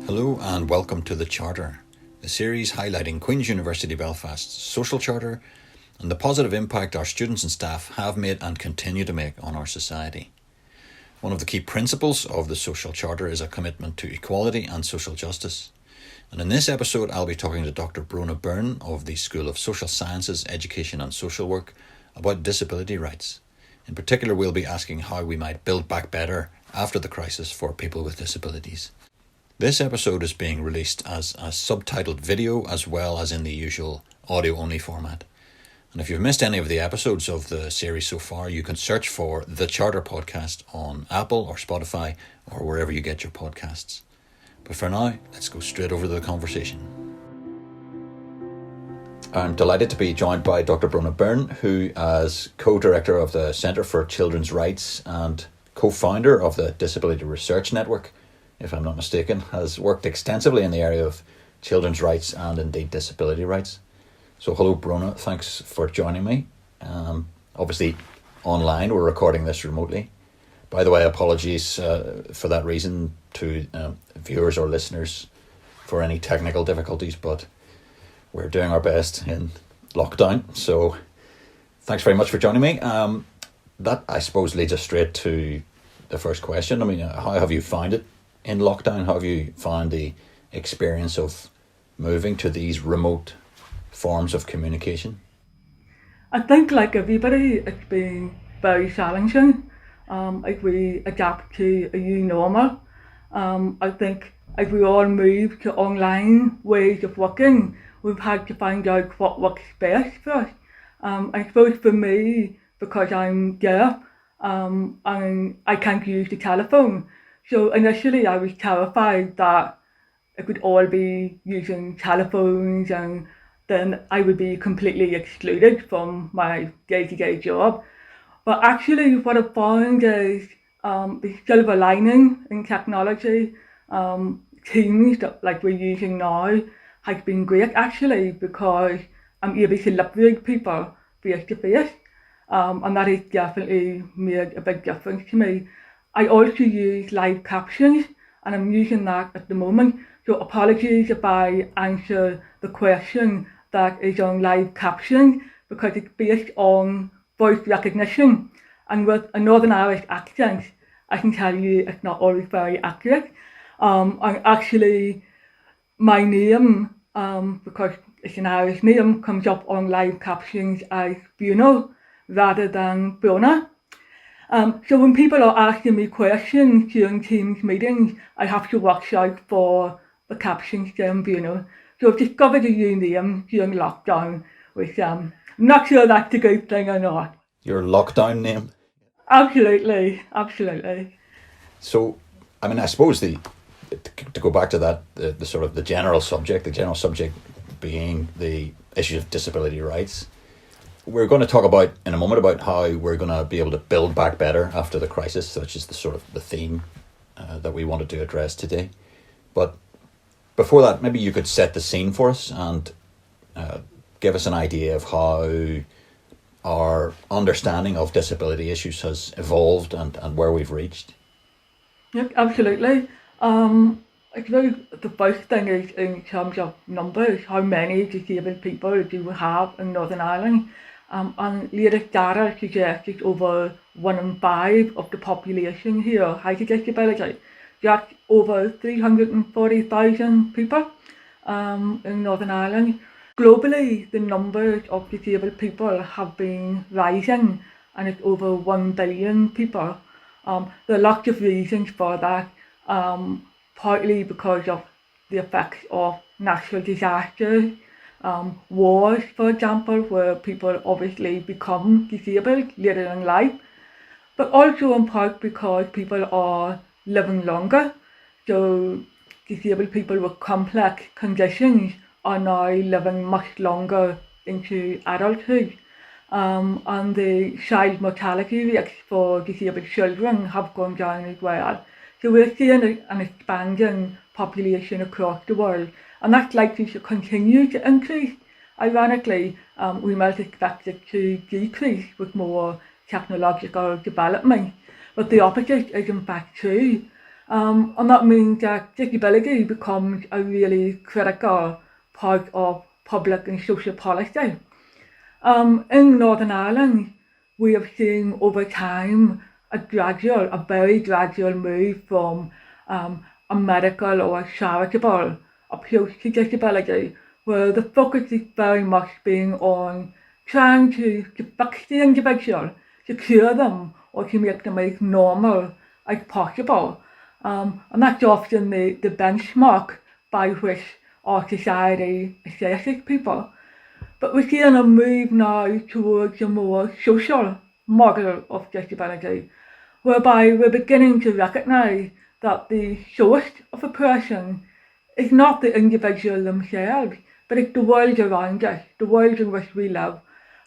Hello and welcome to The Charter, a series highlighting Queen's University Belfast's social charter and the positive impact our students and staff have made and continue to make on our society. One of the key principles of the social charter is a commitment to equality and social justice. And in this episode, I'll be talking to Dr. Byrne of the School of Social Sciences, Education and Social Work about disability rights. In particular, we'll be asking how we might build back better after the crisis for people with disabilities. This episode is being released as a subtitled video as well as in the usual audio-only format. And if you've missed any of the episodes of the series so far, you can search for The Charter Podcast on Apple or Spotify or wherever you get your podcasts. But for now, let's go straight over to the conversation. I'm delighted to be joined by Dr. Byrne, who, as co-director of the Centre for Children's Rights and co-founder of the Disability Research Network, if I'm not mistaken, has worked extensively in the area of children's rights and indeed disability rights. So hello Bronner, thanks for joining me. Obviously online, we're recording this remotely. By the way, apologies for that reason to viewers or listeners for any technical difficulties, but we're doing our best in lockdown. So thanks very much for joining me. That I suppose leads us straight to the first question. I mean, how have you found it in lockdown? How have you found the experience of moving to these remote forms of communication? I think like everybody, it's been very challenging. As we adapt to a new normal. I think as we all move to online ways of working, we've had to find out what works best for us. I suppose for me, because I'm deaf, and I can't use the telephone. So initially I was terrified that it would all be using telephones and then I would be completely excluded from my day-to-day job. But actually what I found is the silver lining in technology, Teams that like we're using now has been great actually because I'm able to live with people face to face. And that has definitely made a big difference to me. I also use live captions and I'm using that at the moment. So apologies if I answer the question that is on live caption because it's based on voice recognition. And with a Northern Irish accent, I can tell you it's not always very accurate. And actually my name, because it's an Irish name, comes up on live captions as Byrne rather than Bronner. So when people are asking me questions during Teams meetings, I have to watch out for the captions down Byrne. So I've discovered a new name during lockdown, which I'm not sure that's a good thing or not. Your lockdown name? Absolutely. So, I mean, I suppose to go back to that, the sort of the general subject being the issue of disability rights. We're going to talk about in a moment about how we're going to be able to build back better after the crisis, which is the sort of the theme that we wanted to address today. But before that, maybe you could set the scene for us and give us an idea of how our understanding of disability issues has evolved and where we've reached. Yep, absolutely. I suppose the first thing is in terms of numbers, how many disabled people do we have in Northern Ireland? And latest data suggests it's over 1 in 5 of the population here has a disability. That's over 340,000 people in Northern Ireland. Globally, the numbers of disabled people have been rising and it's over 1 billion people. There are lots of reasons for that, partly because of the effects of natural disasters, wars, for example, where people obviously become disabled later in life, but also in part because people are living longer. So disabled people with complex conditions are now living much longer into adulthood. And the child mortality rates for disabled children have gone down as well. So we're seeing an expanding population across the world, and that's likely to continue to increase. Ironically, we might expect it to decrease with more technological development, but the opposite is in fact true. And that means that disability becomes a really critical part of public and social policy. In Northern Ireland, we have seen over time a very gradual move from a medical or a charitable approach to disability, where the focus is very much being on trying to fix the individual, to cure them, or to make them as normal as possible. And that's often the benchmark by which our society assesses people. But we're seeing a move now towards a more social model of disability, whereby we're beginning to recognise that the source of oppression is not the individual themselves, but it's the world around us, the world in which we live,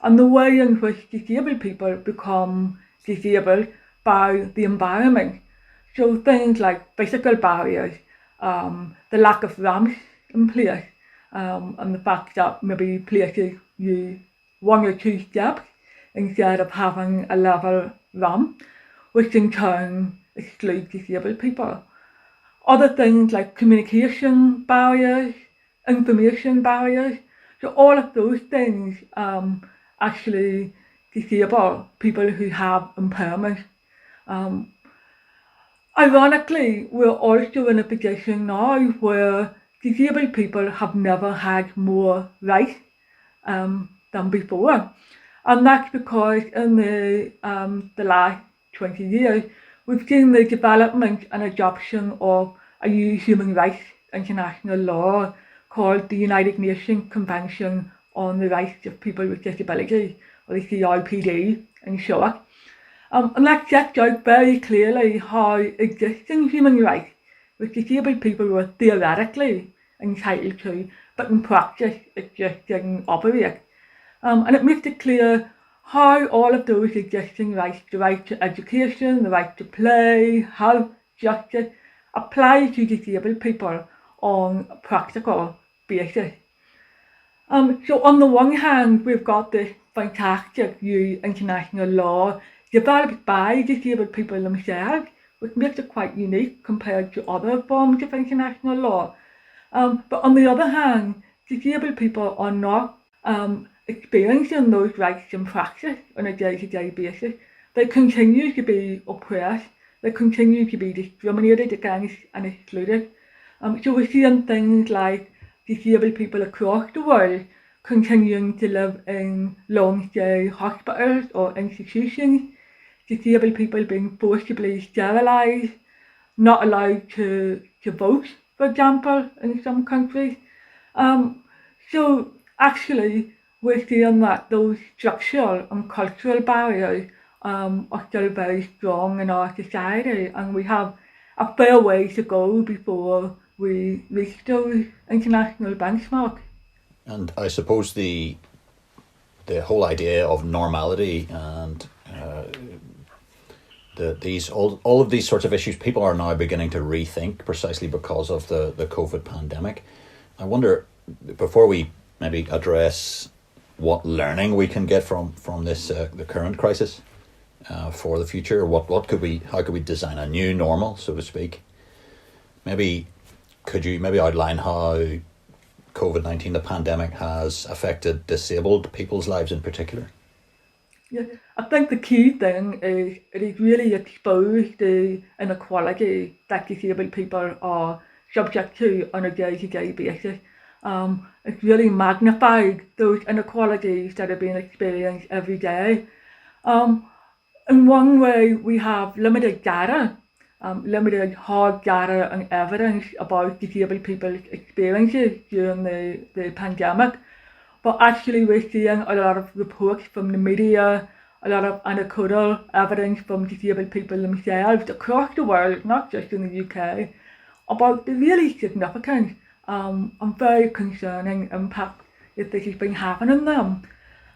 and the way in which disabled people become disabled by the environment. So things like physical barriers, the lack of ramps in place, and the fact that maybe places use 1 or 2 steps instead of having a level ramp, which in turn excludes disabled people. Other things like communication barriers, information barriers, so all of those things actually disable people who have impairment. Ironically, we're also in a position now where disabled people have never had more rights than before. And that's because in the last 20 years, we've seen the development and adoption of a new human rights international law called the United Nations Convention on the Rights of People with Disabilities, or the CRPD in short. And that sets out very clearly how existing human rights, which disabled people were theoretically entitled to, but in practice it just didn't operate. And it makes it clear how all of those existing rights, the right to education, the right to play, health, justice, apply to disabled people on a practical basis. So on the one hand, we've got this fantastic new international law developed by disabled people themselves, which makes it quite unique compared to other forms of international law. But on the other hand, disabled people are not experiencing those rights in practice on a day-to-day basis. They continue to be oppressed, they continue to be discriminated against and excluded. So we're seeing things like disabled people across the world continuing to live in long-stay hospitals or institutions, disabled people being forcibly sterilised, not allowed to vote, for example, in some countries. So actually, we're seeing that those structural and cultural barriers are still very strong in our society, and we have a fair way to go before we reach those international benchmarks. And I suppose the whole idea of normality and all of these sorts of issues, people are now beginning to rethink precisely because of the COVID pandemic. I wonder, before we maybe address what learning we can get from this the current crisis for the future, how could we design a new normal, so to speak? Could you outline how COVID-19, the pandemic, has affected disabled people's lives in particular? Yeah, I think the key thing is it has really exposed the inequality that disabled people are subject to on a day-to-day basis. It's really magnified those inequalities that are being experienced every day. In one way, we have limited data, limited hard data and evidence about disabled people's experiences during the pandemic. But actually we're seeing a lot of reports from the media, a lot of anecdotal evidence from disabled people themselves across the world, not just in the UK, about the really significant and very concerning impact that this has been having on them.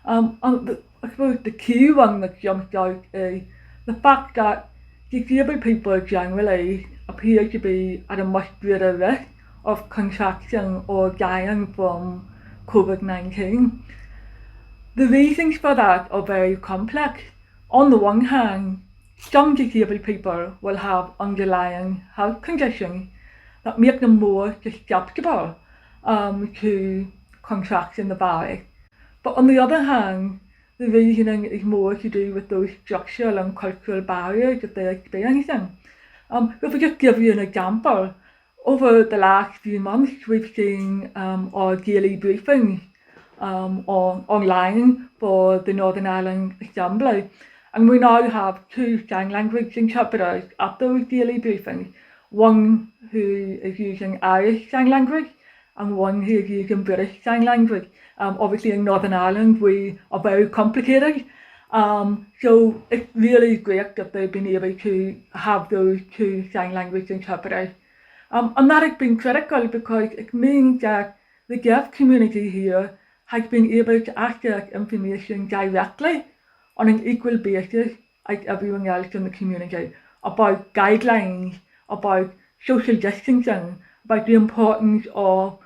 I suppose the key one that jumps out is the fact that disabled people generally appear to be at a much greater risk of contracting or dying from COVID-19. The reasons for that are very complex. On the one hand, some disabled people will have underlying health conditions that make them more susceptible to contracting the virus. But on the other hand, the reasoning is more to do with those structural and cultural barriers that they're experiencing. If we just give you an example, over the last few months, we've seen our daily briefings online for the Northern Ireland Assembly, and we now have 2 sign language interpreters at those daily briefings, one who is using Irish sign language and one who is using British sign language. Obviously in Northern Ireland we are very complicated, so it's really great that they've been able to have those 2 sign language interpreters. And that has been critical because it means that the deaf community here has been able to access information directly on an equal basis as everyone else in the community about guidelines, about social distancing, about the importance of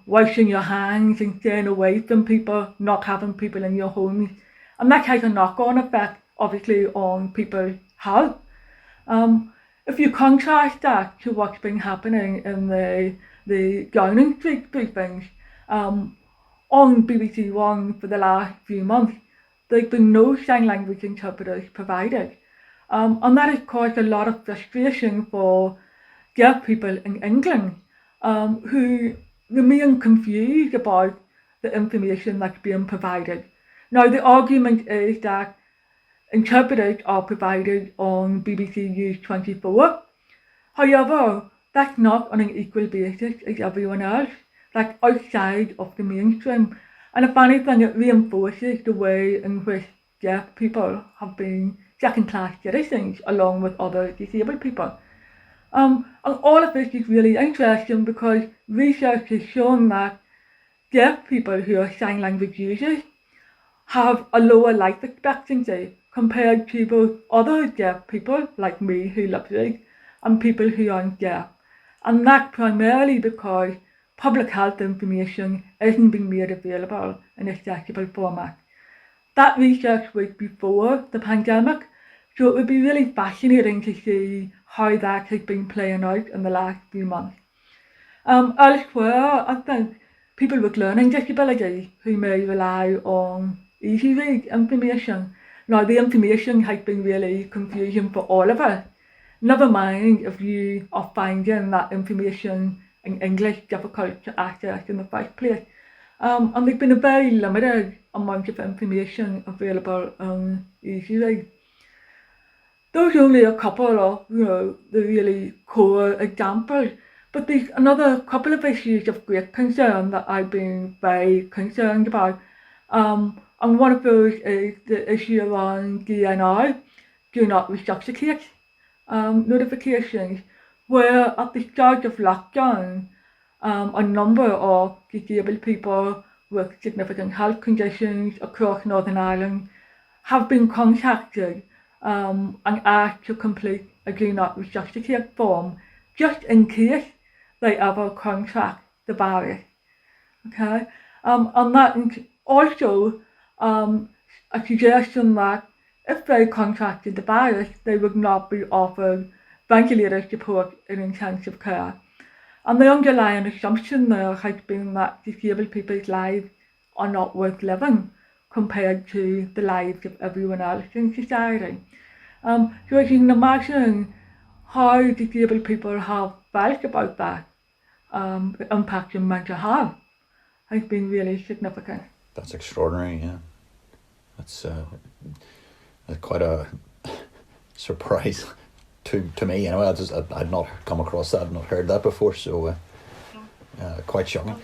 washing your hands and staying away from people, not having people in your homes. And that has a knock-on effect, obviously, on people's health. If you contrast that to what's been happening in the Downing Street briefings on BBC One for the last few months, there's been no sign language interpreters provided. And that has caused a lot of frustration for deaf people in England who remain confused about the information that's being provided. Now, the argument is that interpreters are provided on BBC News 24. However, that's not on an equal basis as everyone else. That's outside of the mainstream. And if anything, it reinforces the way in which deaf people have been second-class citizens along with other disabled people. And all of this is really interesting because research has shown that deaf people who are sign language users have a lower life expectancy compared to both other deaf people like me who live here and people who aren't deaf. And that's primarily because public health information isn't being made available in accessible format. That research was before the pandemic, so it would be really fascinating to see how that has been playing out in the last few months. Elsewhere, I think people with learning disabilities who may rely on easy read information. Now, the information has been really confusing for all of us. Never mind if you are finding that information in English difficult to access in the first place. And there's been a very limited amount of information available on easy read. Those are only a couple of, the really core examples. But there's another couple of issues of great concern that I've been very concerned about. And one of those is the issue around DNR, do not resuscitate notifications, where at the start of lockdown, a number of disabled people with significant health conditions across Northern Ireland have been contacted and asked to complete a do not resuscitate form just in case they ever contract the virus. Okay, and that also a suggestion that if they contracted the virus, they would not be offered ventilator support in intensive care. And the underlying assumption there has been that disabled people's lives are not worth living compared to the lives of everyone else in society. So as you can imagine how disabled people have felt about that, the impact on mental health has been really significant. That's extraordinary, yeah. That's quite a surprise to me. Anyway, I'd not come across that, I'd not heard that before, so quite shocking.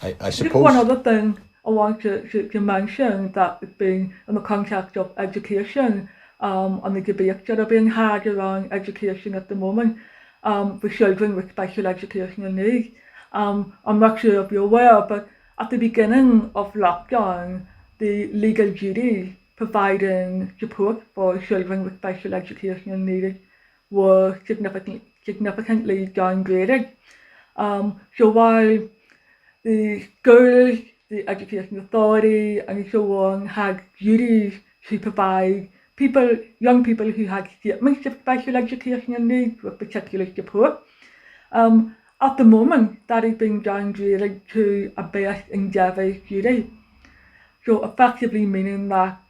I suppose. Just one other thing I want to mention that has been in the context of education and the debates that are being had around education at the moment for children with special educational needs. I'm not sure if you're aware, but at the beginning of lockdown, the legal duties providing support for children with special educational needs were significantly downgraded. So while the schools, the education authority and so on had duties to provide young people who had statements of special educational needs with particular support. At the moment, that is being downgraded to a best endeavour duty. So effectively meaning that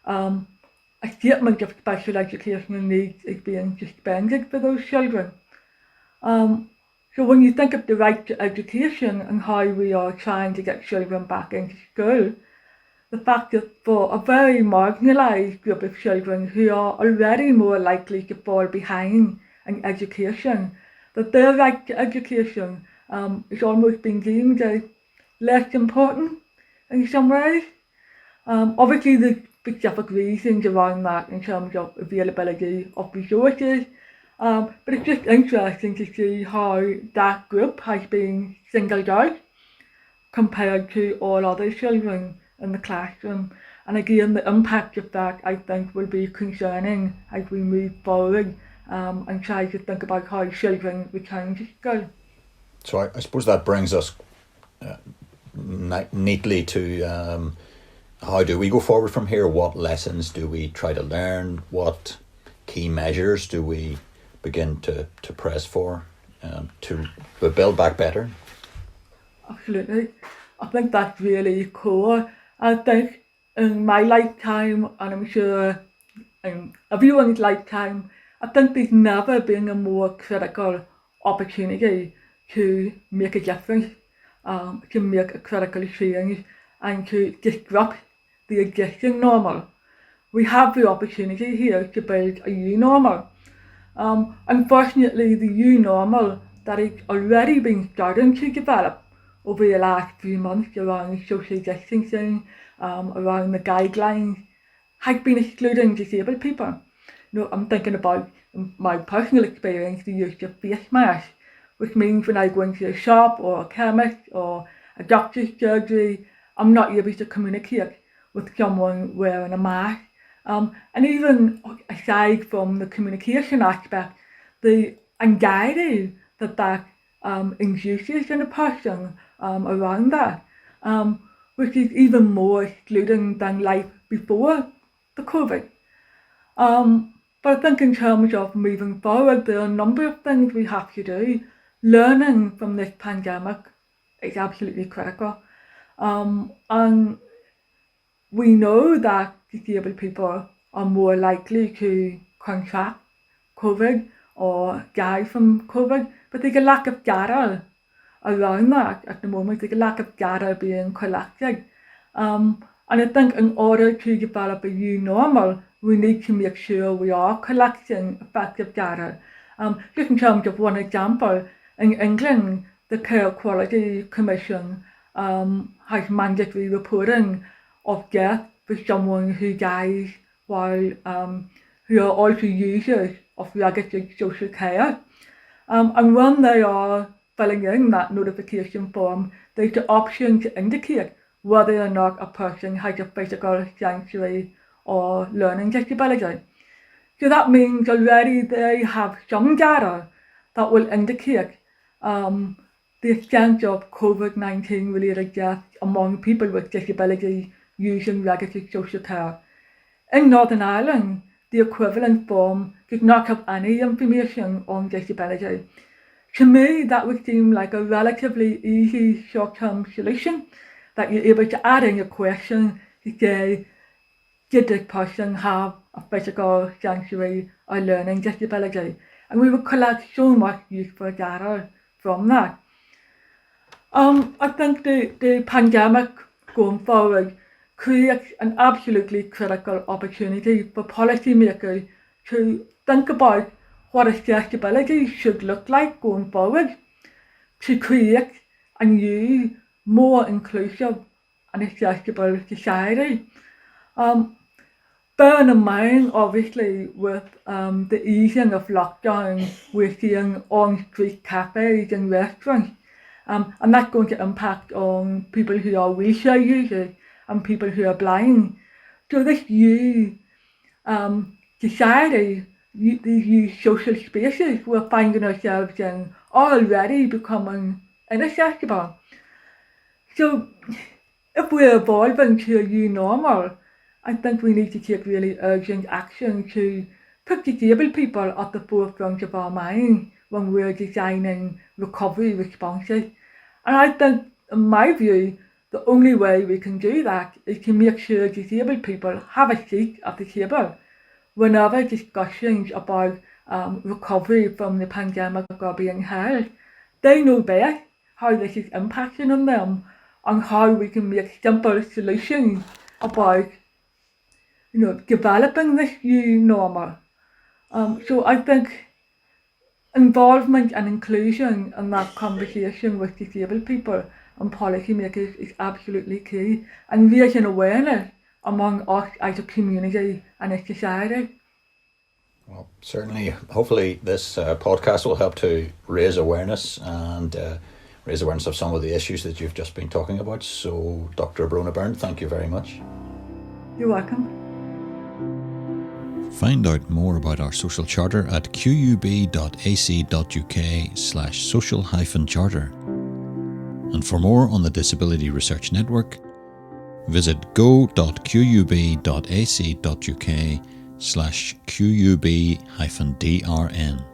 a statement of special educational needs is being suspended for those children. So when you think of the right to education and how we are trying to get children back into school, the fact that for a very marginalised group of children who are already more likely to fall behind in education, that their right to education is almost being deemed as less important in some ways. Obviously there's specific reasons around that in terms of availability of resources, but it's just interesting to see how that group has been singled out compared to all other children in the classroom. And again, the impact of that, I think, will be concerning as we move forward and try to think about how children return to school. So I suppose that brings us neatly to how do we go forward from here? What lessons do we try to learn? What key measures do we begin to press for to build back better? Absolutely. I think that's really core. I think in my lifetime, and I'm sure in everyone's lifetime, I think there's never been a more critical opportunity to make a difference, to make a critical change and to disrupt the existing normal. We have the opportunity here to build a new normal. Unfortunately, the new normal that is already been starting to develop over the last few months around social distancing, around the guidelines, has been excluding disabled people. I'm thinking about my personal experience, the use of face masks, which means when I go into a shop or a chemist or a doctor's surgery, I'm not able to communicate with someone wearing a mask. And even aside from the communication aspect, the anxiety that induces in a person around that, which is even more excluding than life before the COVID. But I think in terms of moving forward, there are a number of things we have to do. Learning from this pandemic is absolutely critical. And we know that disabled people are more likely to contract COVID or die from COVID, but there's a lack of data around that at the moment. There's a lack of data being collected. And I think in order to develop a new normal, we need to make sure we are collecting effective data. Just in terms of one example, in England, the Care Quality Commission has mandatory reporting of death for someone who dies while who are also users of registered social care. And when they are filling in that notification form, there's the option to indicate whether or not a person has a physical, sensory or learning disability. So that means already they have some data that will indicate the extent of COVID-19 related deaths among people with disabilities using registered social care. In Northern Ireland, the equivalent form did not have any information on disability. To me, that would seem like a relatively easy short-term solution, that you're able to add in a question to say, did this person have a physical, sensory or learning disability? And we would collect so much useful data from that. I think the pandemic going forward creates an absolutely critical opportunity for policymakers to think about what accessibility should look like going forward, to create a new, more inclusive and accessible society. Bearing in mind, obviously, with the easing of lockdown, we're seeing on-street cafes and restaurants, and that's going to impact on people who are wheelchair users and people who are blind. So this new society, these new social spaces we're finding ourselves in are already becoming inaccessible. So if we're evolving to a new normal, I think we need to take really urgent action to put disabled people at the forefront of our mind when we're designing recovery responses. And I think, in my view, the only way we can do that is to make sure disabled people have a seat at the table whenever discussions about recovery from the pandemic are being held. They know best how this is impacting on them and how we can make simple solutions about developing this new normal. So I think involvement and inclusion in that conversation with disabled people and policymakers is absolutely key, and raising awareness among us as a community and a society. Well, certainly, hopefully this podcast will help to raise awareness and raise awareness of some of the issues that you've just been talking about. So, Dr. Byrne, thank you very much. You're welcome. Find out more about our social charter at qub.ac.uk/social-charter. And for more on the Disability Research Network, visit go.qub.ac.uk/QUB-DRN.